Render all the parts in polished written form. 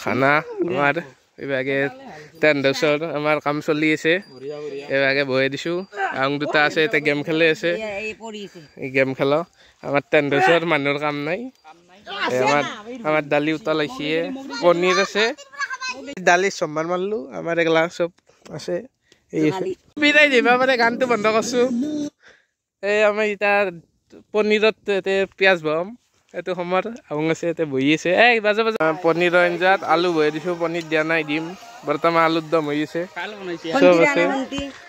খানা আমাৰ এইভাগে টেন্ডাৰ্ছৰ আমাৰ কাম চলি আছে এইভাগে বহাই দিছোঁ আং দুটা আছে এতিয়া গেম খেলি আছে এই গেম খেল আমাৰ টেন্ডাৰ্ছৰ মানুহৰ কাম নাই আমাৰ দালি উতাল আহিছে পনীৰ আছে দালি সম্মান মাৰলো আমাৰ এগলা চব আছে এই বিদায় দিবা মানে গানটো বন্ধ কৰছোঁ এই আমাৰ এতিয়া পনীৰত পিঁয়াজ বহাম এইটো সময়ত আহোঁ আছে এতিয়া বহি আছে এই বাজে বাজে পনীৰৰ আঞ্জাত আলু বহাই দিছোঁ পনীৰ দিয়া নাই দিম বৰ্তমান আলুৰ দম হৈ আছে চব আছে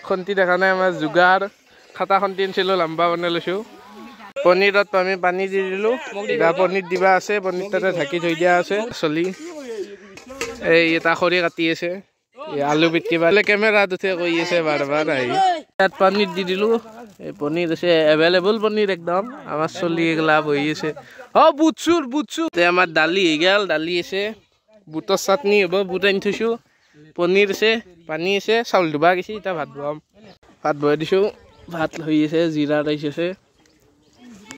খন্তি দেখা নাই আমাৰ যোগাৰ খাটা খন্তি আনিছিলোঁ লম্বা বনাই লৈছোঁ পনীৰত আমি পানী দি দিলোঁ এতিয়া পনীৰ দিবা আছে পনীৰ তাতে ঢাকি থৈ দিয়া আছে চলি এই এটা খৰি কাটি আছে আলু পিটিবা কেমেৰাত উঠে কৈ আছে বাৰ বাৰ আহি ইয়াত পনীৰ দি দিলোঁ এই পনীৰ আছে এভেইলেবল পনীৰ একদম আমাৰ চলি এগলা বহি আছে বুটচুৰ আমাৰ দালি হৈ গেল দালি আছে বুটৰ চাটনি হ'ব বুট আনি থৈছোঁ পনীৰ আছে পানী আছে চাউল ধুবা গৈছে এতিয়া ভাত বহাম ভাত বহাই দিছোঁ ভাত হৈ আছে জিৰা ৰাইচ আছে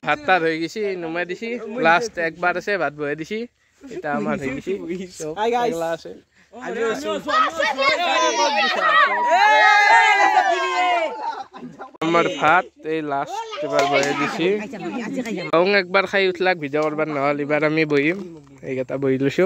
ভাত তাত হৈ গৈছে নুমাই দিছি লাষ্ট একবাৰ আছে ভাত বহাই দিছি এতিয়া আমাৰ হৈ গৈছে আছে আমার ভাত এই লাস্ট এবার বয়ে দিছি একবার খাই উঠলাক ভিডিও করবার নহল এবার আমি বহিম এইকেইটা বহি লৈছো।